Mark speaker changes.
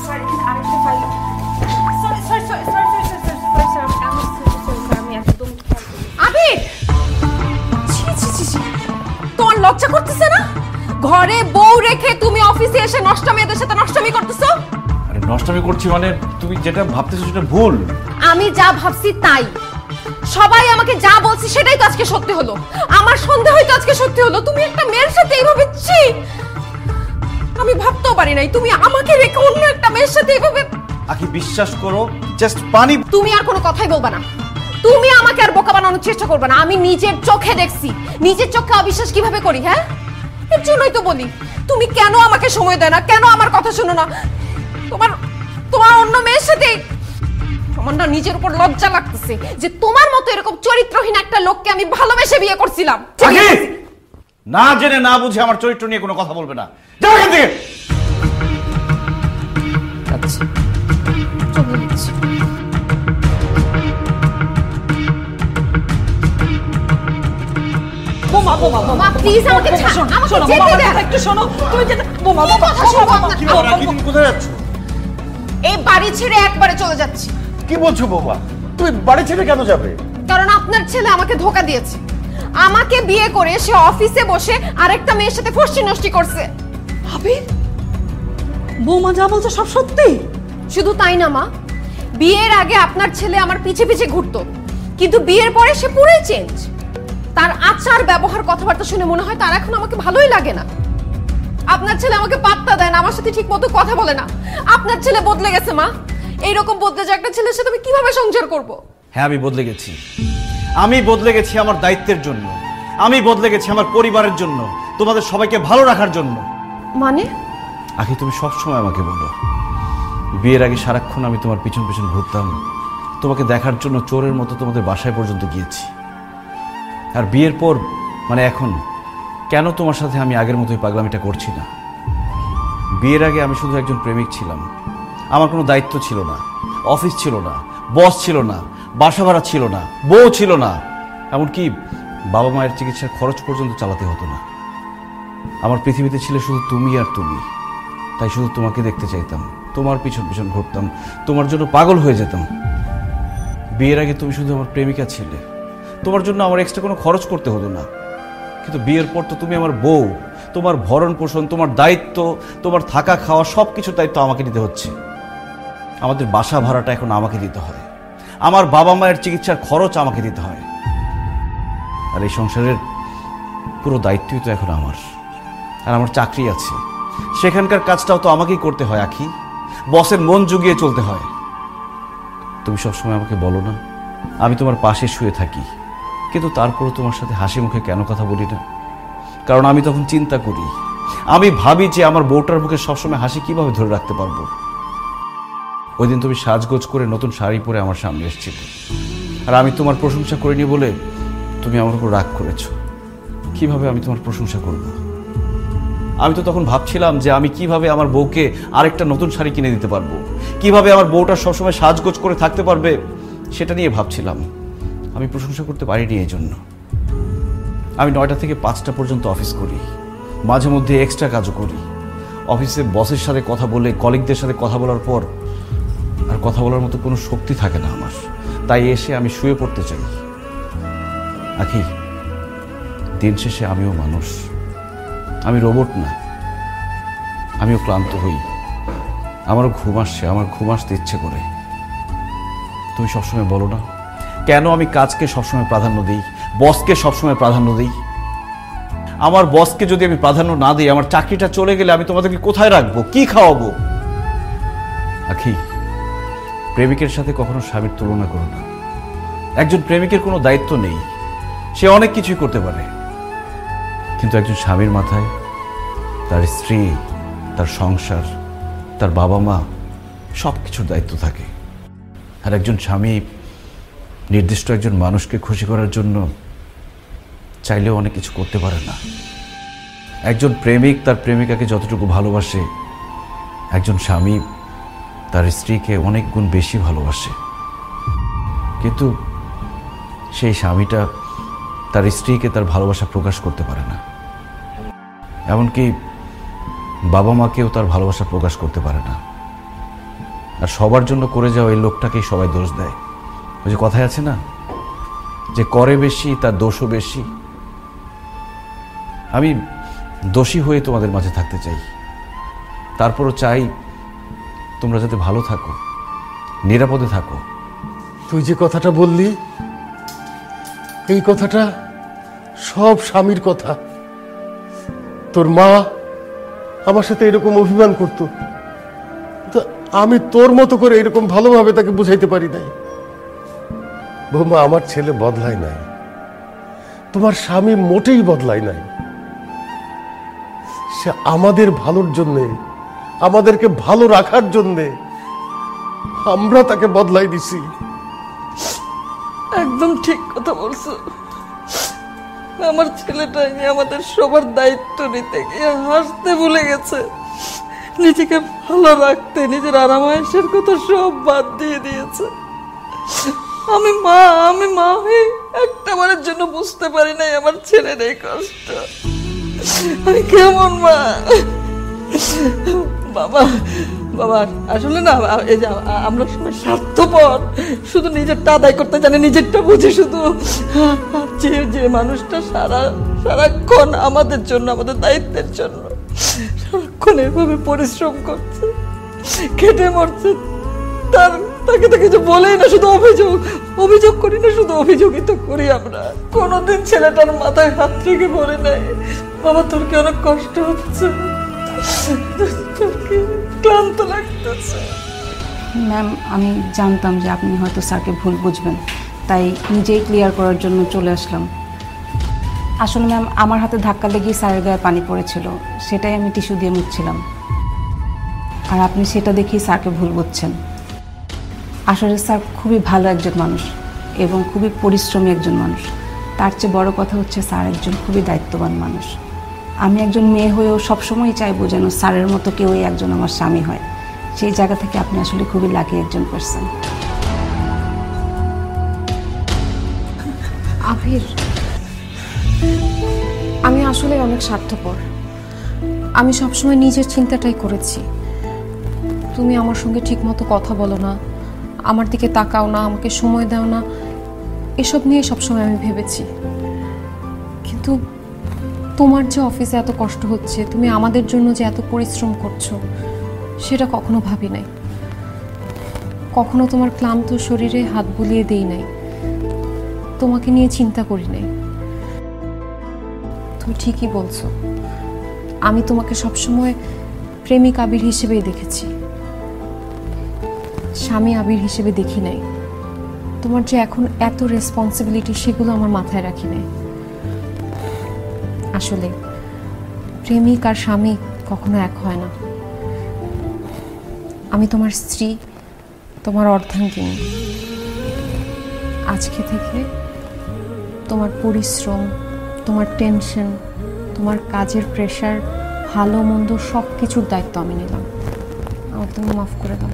Speaker 1: Sir এখানে আরেকটা file. Sorry sorry sorry sorry sorry sir আমি একদম আবির ছি ছি ছি ছি তোমার লজ্জা করতেছে না? ঘরে বউ রেখে তুমি অফিসে এসে নষ্টামিদের সাথে নষ্টামি করতেছো।
Speaker 2: আরে নষ্টামি করছি মানে তুমি যেটা ভাবতেছো সেটা ভুল।
Speaker 1: আমি যা ভাবছি তাই, সবাই আমাকে যা বলছে সেটাই তো আজকে সত্যি হলো। আমার সন্দেহই তো আজকে সত্যি হলো। তুমি একটা মেয়ের সাথে এইভাবে ছি, আমি ভাবতেও পারি নাই তুমি আমাকে রেখে অন্য একটা মেয়ের সাথে এইভাবে।
Speaker 2: আখি বিশ্বাস করো, জাস্ট পানি।
Speaker 1: তুমি আর কোনো কথাই বলবা না, তুমি আমাকে আর বোকা বানানোর চেষ্টা করবে না। আমি নিজের চোখে দেখছি, নিজের চোখে অবিশ্বাস কিভাবে করি। হ্যাঁ, এর জন্যই তো বলি তুমি কেন আমাকে সময় দেয় না, কেন আমার কথা শোনো না। তোমার তোমার অন্য মেয়ের সাথে আমার না নিজের উপর লজ্জা লাগতেছে যে তোমার মতো এরকম চরিত্রহীন একটা লোককে আমি ভালোবেসে বিয়ে করছিলাম।
Speaker 2: না জেনে না বুঝে আমার চরিত্র নিয়ে কোনো কথা বলবে না, যাও এখান থেকে।
Speaker 1: আচ্ছা চলে যাচ্ছি।
Speaker 3: বোমা বোমা বোমা
Speaker 1: প্লিজ আমাকে
Speaker 3: শোনো
Speaker 1: যেতে
Speaker 3: বোমা,
Speaker 1: দেন।
Speaker 3: একটু শোনো তুমি যেতে। বোমা বোমা
Speaker 1: কথা শোনো আপনার।
Speaker 2: কি ব্যাপার আখি, তুমি কোথায় যাচ্ছ?
Speaker 1: এই বাড়ি ছেড়ে একবারে চলে যাচ্ছি।
Speaker 2: কি বলছো বাবা? তুমি বাড়ি ছেড়ে কেন যাবে?
Speaker 1: কারণ আপনার ছেলে আমাকে ধোঁকা দিয়েছে। আমাকে বিয়ে করে সে অফিসে বসে আরেকটা মেয়ের সাথে ফষ্টি নষ্টি করছে।
Speaker 3: আবির, বোমা যা বলছে সব সত্যি?
Speaker 1: শুধু তাই না মা, বিয়ের আগে আপনার ছেলে আমার পিছে পিছে ঘুরতো, কিন্তু বিয়ের পরে সে পুরোই চেঞ্জ। তার আচার ব্যবহার কথাবার্তা শুনে মনে হয় তার এখন আমাকে ভালোই লাগে না। আপনার ছেলে আমাকে পাত্তা দেয় না, আমার সাথে ঠিক মতো কথা বলে না। আপনার ছেলে বদলে গেছে মা। এইরকম বদলে যে একটা ছেলের সাথে আমি কিভাবে সংসার করব?
Speaker 2: হ্যাঁ, আমি বদলে গেছি। আমি বদলে গেছি আমার দায়িত্বের জন্য, আমি বদলে গেছি আমার পরিবারের জন্য, তোমাদের সবাইকে ভালো রাখার জন্য।
Speaker 1: মানে?
Speaker 2: আখি, তুমি সবসময় আমাকে বলো বিয়ের আগে সারাক্ষণ আমি তোমার পিছন পিছন ঘুরতাম, তোমাকে দেখার জন্য চোরের মতো তোমাদের বাসায় পর্যন্ত গিয়েছি। আর বিয়ের পর মানে এখন কেন তোমার সাথে আমি আগের মতোই পাগলামিটা করছি না? বিয়ের আগে আমি শুধু একজন প্রেমিক ছিলাম, আমার কোনো দায়িত্ব ছিল না, অফিস ছিল না, বস ছিল না, বাসা ভাড়া ছিল না, বউ ছিল না, এমনকি বাবা মায়ের চিকিৎসার খরচ পর্যন্ত চালাতে হতো না। আমার পৃথিবীতে ছিল শুধু তুমি আর তুমি, তাই শুধু তোমাকে দেখতে চাইতাম, তোমার পিছন পিছন ঘুরতাম, তোমার জন্য পাগল হয়ে যেতাম। বিয়ের আগে তুমি শুধু আমার প্রেমিকা ছিলে, তোমার জন্য আমার এক্সট্রা কোনো খরচ করতে হতো না। কিন্তু বিয়ের পর তো তুমি আমার বউ, তোমার ভরণ পোষণ, তোমার দায়িত্ব, তোমার থাকা খাওয়া সব কিছুর দায়িত্ব আমাকে নিতে হচ্ছে। আমাদের বাসা ভাড়াটা এখন আমাকে দিতে হয়, আমার বাবা মায়ের চিকিৎসার খরচ আমাকে দিতে হয়। আর এই সংসারের পুরো দায়িত্বই তো এখন আমার। আর আমার চাকরি আছে, সেখানকার কাজটাও তো আমাকেই করতে হয় আখি, বসের মন জুগিয়ে চলতে হয়। তুমি সবসময় আমাকে বলো না আমি তোমার পাশে শুয়ে থাকি, কিন্তু তারপরও তোমার সাথে হাসি মুখে কেন কথা বলি না? কারণ আমি তখন চিন্তা করি, আমি ভাবি যে আমার বউটার মুখে সবসময় হাসি কিভাবে ধরে রাখতে পারবো। ওই দিন তুমি সাজগোজ করে নতুন শাড়ি পরে আমার সামনে এসেছিলে, আর আমি তোমার প্রশংসা করিনি বলে তুমি আমার উপর রাগ করেছো। কিভাবে আমি তোমার প্রশংসা করব? আমি তো তখন ভাবছিলাম যে আমি কিভাবে আমার বউকে আরেকটা নতুন শাড়ি কিনে দিতে পারবো, কিভাবে আমার বউটা সবসময় সাজগোজ করে থাকতে পারবে সেটা নিয়ে ভাবছিলাম। আমি প্রশংসা করতে পারিনি। এই জন্য আমি 9টা থেকে 5টা পর্যন্ত অফিস করি, মাঝে মধ্যে এক্সট্রা কাজও করি। অফিসে বসের সাথে কথা বলে, কলিগদের সাথে কথা বলার পর আর কথা বলার মতো কোনো শক্তি থাকে না আমার, তাই এসে আমি শুয়ে পড়তে চাই। আখি, দিন শেষে আমিও মানুষ, আমি রোবট না, আমিও ক্লান্ত হই, আমারও ঘুম আসছে, আমার ঘুম আসতে ইচ্ছে করে। তুমি সবসময় বলো না কেন আমি কাজকে সবসময় প্রাধান্য দিই, বসকে সবসময় প্রাধান্য দিই? আমার বসকে যদি আমি প্রাধান্য না দিই, আমার চাকরিটা চলে গেলে আমি তোমাদেরকে কোথায় রাখবো, কি খাওয়াবো? আখি, প্রেমিকের সাথে কখনো স্বামীর তুলনা করো না। একজন প্রেমিকের কোনো দায়িত্ব নেই, সে অনেক কিছুই করতে পারে, কিন্তু একজন স্বামীর মাথায় তার স্ত্রী, তার সংসার, তার বাবা মা সব কিছুর দায়িত্ব থাকে। আর একজন স্বামী নির্দিষ্ট একজন মানুষকে খুশি করার জন্য চাইলেও অনেক কিছু করতে পারে না। একজন প্রেমিক তার প্রেমিকাকে যতটুকু ভালোবাসে, একজন স্বামী তার স্ত্রীকে অনেক গুণ বেশি ভালোবাসে। কিন্তু সেই স্বামীটা তার স্ত্রীকে তার ভালোবাসা প্রকাশ করতে পারে না, এমনকি বাবা মাকেও তার ভালোবাসা প্রকাশ করতে পারে না। আর সবার জন্য করে যাওয়া এই লোকটাকেই সবাই দোষ দেয়। ওই যে কথায় আছে না, যে করে বেশি তার দোষও বেশি। আমি দোষী হয়ে তোমাদের মাঝে থাকতে চাই, তারপরও চাই তোমরা যাতে ভালো থাকো, নিরাপদে থাকো।
Speaker 4: তুই যে কথাটা বললি, এই কথাটা সব স্বামীর কথা। তোর মা আমার সাথে এরকম অভিমান করত, তো আমি তোর মতো করে এরকম ভালোভাবে তাকে বুঝাইতে পারি নাই। বৌমা, আমার ছেলে বদলায় নাই, তোমার স্বামী মোটেই বদলায় নাই। সে আমাদের ভালোর জন্যে, আমাদেরকে ভালো রাখার জন্যে আমরা তাকে বদলাই দিছি।
Speaker 3: একদম ঠিক কথা বলছো। আমার ছেলেটাই আমাদের সবার দায়িত্ব নিতে গিয়ে হাসতে ভুলে গেছে, নিজেকে ভালো রাখতে নিজের আরামায়েশের কথা সব বাদ দিয়ে দিয়েছে। আমি মা হয়ে একটা বারের জন্য বুঝতে পারি নাই আমার ছেলের এই কষ্ট। আমি কেমন মা? বাবা বাবা আসলে না, এই যে আমরা সবাই স্বার্থপর, শুধু নিজেরটা আদায় করতে জানি, নিজেরটা বুঝি শুধু। যে মানুষটা সারাক্ষণ আমাদের জন্য, আমাদের দায়িত্বের জন্য সারাক্ষণ এভাবে পরিশ্রম করছে, খেটে মরছে, তাকে তো কিছু বলেই না, শুধু অভিযোগ করি না, শুধু অভিযোগই তো করি আমরা। কোনোদিন ছেলেটার মাথায় হাত রেখে বলে নাই বাবা তোর কি অনেক কষ্ট হচ্ছে, ক্লান্ত লাগতেছে।
Speaker 5: ম্যাম, আমি জানতাম যে আপনি হয়তো স্যারকে ভুল বুঝবেন, তাই নিজেই ক্লিয়ার করার জন্য চলে আসলাম। আসলে ম্যাম, আমার হাতে ধাক্কা লেগে স্যারের গায়ে পানি পড়েছিল, সেটাই আমি টিস্যু দিয়ে মুছছিলাম, আর আপনি সেটা দেখেই স্যারকে ভুল বুঝছেন। আসলে স্যার খুবই ভালো একজন মানুষ এবং খুবই পরিশ্রমী একজন মানুষ। তার চেয়ে বড় কথা হচ্ছে স্যার একজন খুবই দায়িত্ববান মানুষ। আমি একজন মেয়ে হয়েও সবসময় চাইবো যেন স্যারের মতো কেউই একজন আমার স্বামী হয়। সেই জায়গা থেকে আপনি আসলে খুবই লাকি একজন পারসন।
Speaker 1: আবির, আমি আসলে অনেক স্বার্থপর। আমি সবসময় নিজের চিন্তাটাই করেছি। তুমি আমার সঙ্গে ঠিকমতো কথা বলো না, আমার দিকে তাকাও না, আমাকে সময় দাও না, এসব নিয়ে সবসময় আমি ভেবেছি। কিন্তু তোমার যে অফিসে এত কষ্ট হচ্ছে, তুমি আমাদের জন্য যে এত পরিশ্রম করছো, সেটা কখনো ভাবি নাই। কখনো তোমার ক্লান্ত শরীরে হাত বুলিয়ে দেই নাই, তোমাকে নিয়ে চিন্তা করি নাই। তুমি ঠিকই বলছো, আমি তোমাকে সবসময় প্রেমিক আবির হিসেবেই দেখেছি, স্বামী আবির হিসেবে দেখি নাই। তোমার যে এখন এত রেসপন্সিবিলিটি, সেগুলো আমার মাথায় রাখি নাই। আসলে প্রেমিক আর স্বামী কখনো এক হয় না। আমি তোমার স্ত্রী, তোমার অর্ধাঙ্গিনী। আজকে থেকে তোমার পরিশ্রম, তোমার টেনশন, তোমার কাজের প্রেশার, ভালো মন্দ সব কিছুর দায়িত্ব আমি নিলাম। আমাকে তুমি মাফ করে দাও।